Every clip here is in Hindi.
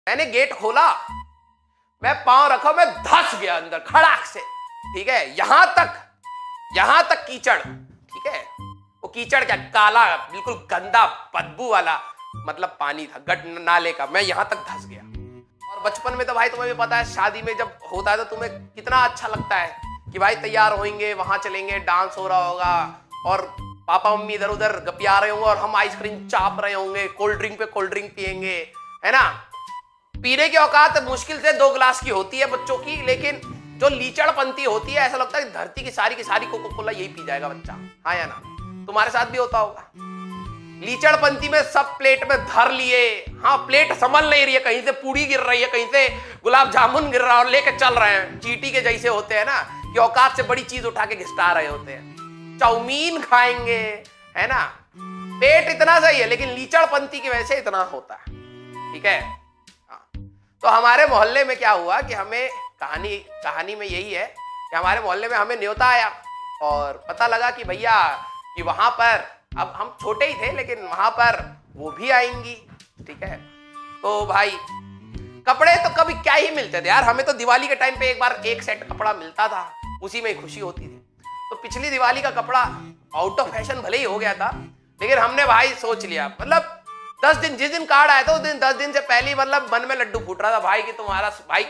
मैंने गेट खोला, मैं पांव रखा, मैं धस गया अंदर खड़ाक से। ठीक है, यहां तक कीचड़। ठीक है, वो कीचड़ क्या, काला बिल्कुल गंदा बदबू वाला मतलब पानी था गट नाले का। मैं यहां तक धस गया। और बचपन में तो भाई तुम्हें भी पता है, शादी में जब होता है तो तुम्हें कितना अच्छा लगता है कि भाई तैयार होंगे, वहां चलेंगे, डांस हो रहा होगा और पापा मम्मी इधर उधर गपिया रहे होंगे और हम आइसक्रीम चाप रहे होंगे, कोल्ड ड्रिंक पे कोल्ड ड्रिंक पियेंगे, है ना। पीने की औकात मुश्किल से 2 गिलास की होती है बच्चों की, लेकिन जो लीचड़पंती होती है ऐसा लगता है कि धरती की सारी कोको कोला यही पी जाएगा बच्चा। हाँ या ना, तुम्हारे साथ भी होता होगा। लीचड़पंती में सब प्लेट में धर लिए, हाँ प्लेट संभल नहीं रही है, कहीं से पूड़ी गिर रही है, कहीं से गुलाब जामुन गिर रहा है और लेके चल रहे हैं। चींटी के जैसे होते हैं ना, कि औकात से बड़ी चीज उठा के घिसटा रहे होते हैं। चाउमीन खाएंगे, है ना, पेट इतना सही है, लेकिन लीचड़पंती की वजह से इतना होता है। ठीक है, तो हमारे मोहल्ले में क्या हुआ कि हमें कहानी में यही है कि हमारे मोहल्ले में हमें न्योता आया और पता लगा कि भैया कि वहां पर, अब हम छोटे ही थे लेकिन वहां पर वो भी आएंगी। ठीक है, तो भाई कपड़े तो कभी क्या ही मिलते थे यार, हमें तो दिवाली के टाइम पे एक बार एक सेट कपड़ा मिलता था, उसी में खुशी होती थी। तो पिछली दिवाली का कपड़ा आउट ऑफ फैशन भले ही हो गया था, लेकिन हमने भाई सोच लिया, मतलब 10 दिन, जिस दिन कार्ड आया था उस दिन 10 दिन से पहले मतलब मन में लड्डू फूट रहा था भाई कि तुम्हारा भाई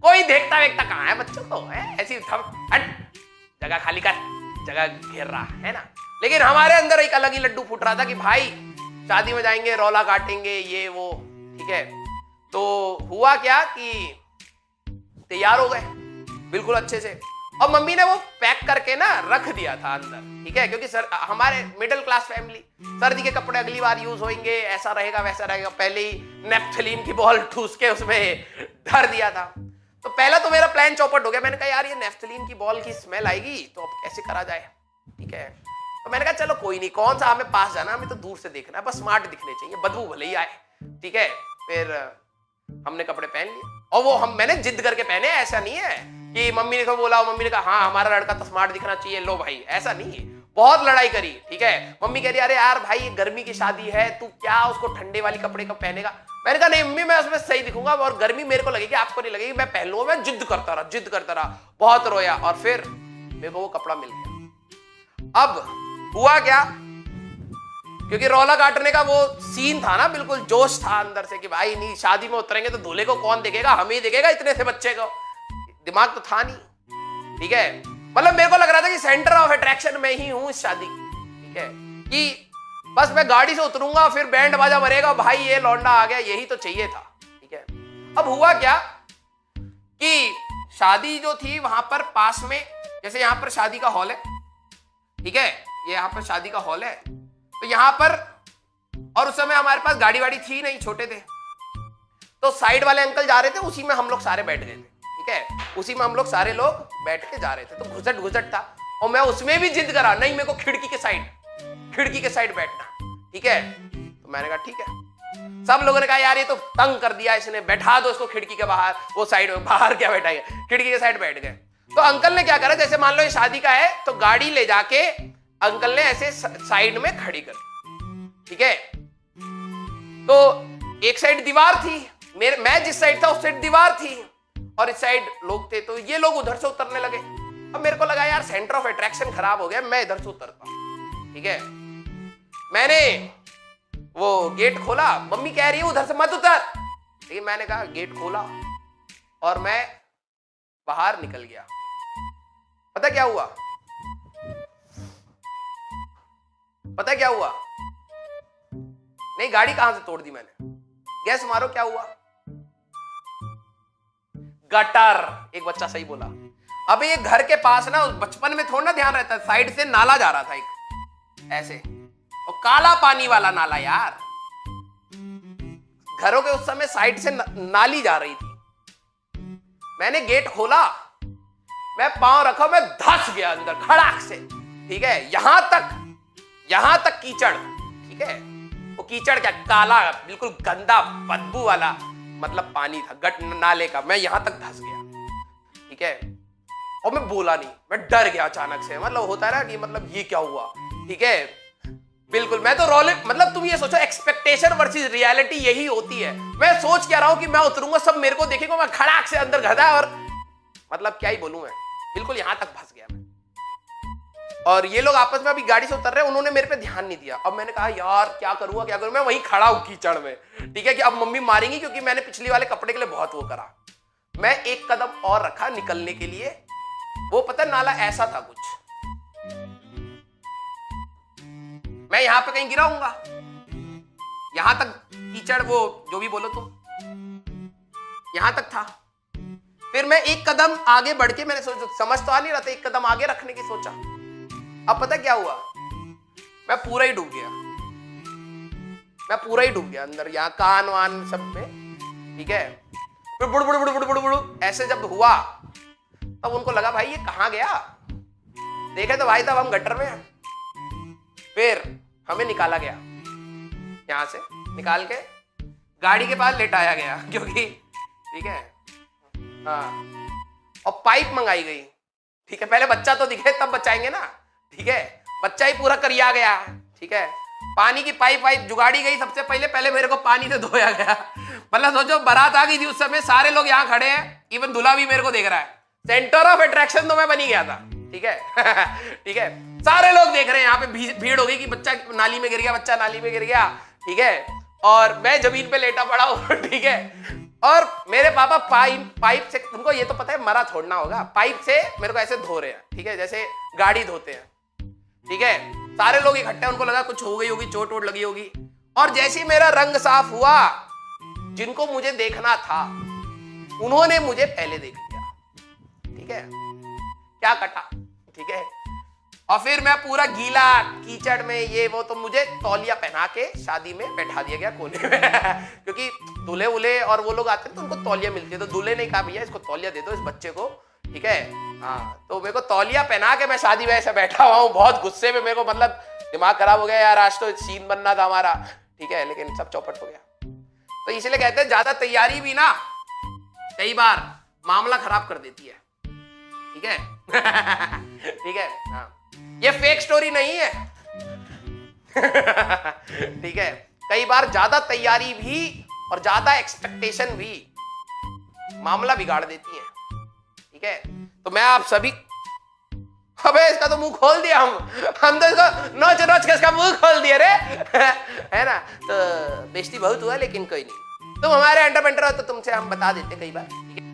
कोई देखता वेखता कहाँ है, बच्चों को है ऐसी हट जगह खाली कर, जगह घेर रहा है ना। लेकिन हमारे अंदर एक अलग ही लड्डू फूट रहा था कि भाई शादी में जाएंगे, रौला काटेंगे, ये वो। ठीक है, तो हुआ क्या कि तैयार हो गए बिल्कुल अच्छे से, और मम्मी ने वो पैक करके ना रख दिया था अंदर। ठीक है, क्योंकि सर हमारे मिडिल क्लास फैमिली, सर्दी के कपड़े अगली बार यूज होंगे, ऐसा रहेगा वैसा रहेगा, पहले ही नेफ्थलीन की बॉल ठूस के उसमें धर दिया था। तो पहला तो मेरा प्लान चौपट हो गया। मैंने कहा यार ये नेफ्थलीन की बॉल की स्मेल आएगी तो अब कैसे करा जाए। ठीक है, तो मैंने कहा चलो कोई नहीं, कौन सा हमें पास जाना, हमें तो दूर से देखना है, बस स्मार्ट दिखने चाहिए, बदबू भले ही आए। ठीक है, फिर हमने कपड़े पहन लिए और वो मैंने जिद करके पहने, ऐसा नहीं है कि मम्मी ने को बोला, मम्मी ने कहा हाँ हमारा लड़का तो स्मार्ट दिखना चाहिए, लो भाई, ऐसा नहीं है। बहुत लड़ाई करी। ठीक है, मम्मी कह रही अरे यार भाई ये गर्मी की शादी है, तू क्या उसको ठंडे वाली कपड़े का पहनेगा। मैंने कहा नहीं मम्मी, मैं उसमें सही दिखूंगा और गर्मी मेरे को लगेगी, आपको नहीं लगेगी, मैं पहन लूंगा। मैं जिद करता रहा, बहुत रोया और फिर मेरे को वो कपड़ा मिल गया। अब हुआ क्या, क्योंकि रौला काटने का वो सीन था ना, बिल्कुल जोश था अंदर से कि भाई नहीं शादी में उतरेंगे तो दूल्हे को कौन देखेगा, हम ही देखेगा, इतने से बच्चे को दिमाग तो था नहीं। ठीक है, मतलब मेरे को लग रहा था कि सेंटर ऑफ अट्रैक्शन में ही हूं इस शादी की। ठीक है, कि बस मैं गाड़ी से उतरूंगा फिर बैंड बाजा बजेगा, भाई ये लौंडा आ गया, यही तो चाहिए था। ठीक है, अब हुआ क्या कि शादी जो थी वहां पर पास में, जैसे यहां पर शादी का हॉल है, ठीक है, ये यहां पर शादी का हॉल है, तो यहां पर, और उस समय हमारे पास गाड़ी वाड़ी थी नहीं, छोटे थे, तो साइड वाले अंकल जा रहे थे, उसी में हम लोग सारे बैठ गए थे। ठीक है, उसी में हम लोग सारे लोग बैठ के जा रहे थे, तो घुसट था और मैं उसमें भी जिद करा, नहीं मेरे को खिड़की के साइड बैठना। ठीक है, तो मैंने कहा ठीक है। सब लोगों ने कहा यार ये तो तंग कर दिया इसने, बैठा दो इसको खिड़की के बाहर, वो साइड में, बाहर क्या बैठाएंगे, खिड़की के साइड बैठ गए। तो अंकल ने क्या करा, जैसे मान लो ये शादी का है तो गाड़ी ले जाके अंकल ने ऐसे साइड में खड़ी कर। ठीक है, तो एक साइड दीवार थी, मैं जिस साइड था उस साइड दीवार थी और इस साइड लोग थे, तो ये लोग उधर से उतरने लगे। अब मेरे को लगा यार सेंटर ऑफ अट्रैक्शन खराब हो गया, मैं इधर से उतरता हूं। ठीक है, मैंने वो गेट खोला, मम्मी कह रही है उधर से मत उतर, लेकिन मैंने कहा गेट खोला और मैं बाहर निकल गया। पता क्या हुआ, नहीं गाड़ी कहां से तोड़ दी मैंने, गैस मारो क्या हुआ, गटर। एक बच्चा सही बोला। अब ये घर के पास ना, बचपन में थोड़ा ध्यान रहता है, साइड से नाला जा रहा था एक ऐसे, और काला पानी वाला नाला यार, घरों के उस समय साइड से नाली जा रही थी। मैंने गेट खोला, मैं पांव रखा, मैं धस गया अंदर खड़ाक से। ठीक है, यहां तक कीचड़। ठीक है, वो कीचड़ क्या, काला बिल्कुल गंदा बदबू वाला मतलब पानी था गट नाले का, मैं यहां तक धस गया। ठीक है, और मैं बोला नहीं, मैं डर गया अचानक से, मतलब होता है ना कि मतलब ये क्या हुआ। ठीक है, बिल्कुल मैं तो रोले, मतलब तुम ये सोचो एक्सपेक्टेशन वर्सेस रियलिटी यही होती है। मैं सोच क्या रहा हूं कि मैं उतरूंगा, सब मेरे को देखेंगे, मैं खड़ाक से अंदर गधा, और मतलब क्या ही बोलूं मैं, बिल्कुल यहां तक फंस गया मैं। और ये लोग आपस में अभी गाड़ी से उतर रहे हैं, उन्होंने मेरे पे ध्यान नहीं दिया। अब मैंने कहा यार क्या करूंगा क्या करूं, मैं वहीं खड़ा हूं कीचड़ में, ठीक है, कि अब मम्मी मारेंगी, क्योंकि मैंने पिछली वाले कपड़े के लिए बहुत वो करा। मैं एक कदम और रखा निकलने के लिए, वो पता नाला ऐसा था कुछ, मैं यहां पे कहीं गिरा हूंगा, यहां तक कीचड़, वो जो भी बोलो तुम, यहां तक था। फिर मैं एक कदम आगे बढ़ के, मैंने सोचा, समझ तो आ नहीं रहा था, एक कदम आगे रखने की सोचा। अब पता क्या हुआ, मैं पूरा ही डूब गया, मैं पूरा ही डूब गया अंदर, यहाँ कान वान सब में, ठीक है। फिर बुड़ बुड़ बुड़ बुड़ बुड़ बुड़ ऐसे जब हुआ, तब उनको लगा भाई ये कहाँ गया, देखे तो भाई तब हम गटर में हैं। फिर हमें निकाला गया, यहां से निकाल के गाड़ी के पास लेटाया गया, क्योंकि ठीक है, हाँ, और पाइप मंगाई गई, ठीक है, पहले बच्चा तो दिखे तब बचाएंगे ना, ठीक है, बच्चा ही पूरा करिया गया, ठीक है, पानी की पाइप जुगाड़ी गई सबसे पहले मेरे को पानी से धोया गया। मतलब सोचो बारात आ गई थी उस समय, सारे लोग यहाँ खड़े हैं, इवन दूल्हा भी मेरे को देख रहा है, सेंटर ऑफ अट्रैक्शन तो मैं बनी गया था, ठीक है। ठीक है, सारे लोग देख रहे हैं, यहाँ पे भीड़ हो गई कि बच्चा नाली में गिर गया, बच्चा नाली में गिर गया, ठीक है, और मैं जमीन पे लेटा पड़ा हूं, ठीक है, और मेरे पापा पाइप से, उनको ये तो पता है मरा छोड़ना होगा, पाइप से मेरे को ऐसे धो रहे हैं, ठीक है, जैसे गाड़ी धोते हैं, ठीक है। सारे लोग इकट्ठे, उनको लगा कुछ हो गई होगी, चोट वोट लगी होगी, और जैसे ही मेरा रंग साफ हुआ, जिनको मुझे देखना था उन्होंने मुझे पहले देख लिया, ठीक है, क्या कटा, ठीक है। और फिर मैं पूरा गीला कीचड़ में ये वो, तो मुझे तौलिया पहना के शादी में बैठा दिया गया कोने में क्योंकि दूल्हे उल्हे और वो लोग आते हैं तो उनको तौलिया मिलती है, तो दूल्हे ने कहा भैया इसको तौलिया दे दो इस बच्चे को, ठीक है, हाँ, तो मेरे को तौलिया पहना के मैं शादी में ऐसे बैठा हुआ हूँ, बहुत गुस्से में, मेरे को मतलब दिमाग खराब हो गया यार, आज तो सीन बनना था हमारा, ठीक है, लेकिन सब चौपट हो गया। तो इसलिए कहते हैं ज्यादा तैयारी भी ना कई बार मामला खराब कर देती है, ठीक है। ठीक है, हाँ, ये फेक स्टोरी नहीं है। ठीक है, कई बार ज्यादा तैयारी भी और ज्यादा एक्सपेक्टेशन भी मामला बिगाड़ देती है, ठीक है। तो मैं आप सभी, अबे इसका तो मुंह खोल दिया हम तो इसको नोच नोच के इसका मुंह खोल दिया रे। है ना, तो बेइज्जती बहुत हुआ, लेकिन कोई नहीं, तुम हमारे एंटर हो तो तुमसे हम बता देते कई बार, ठीक है।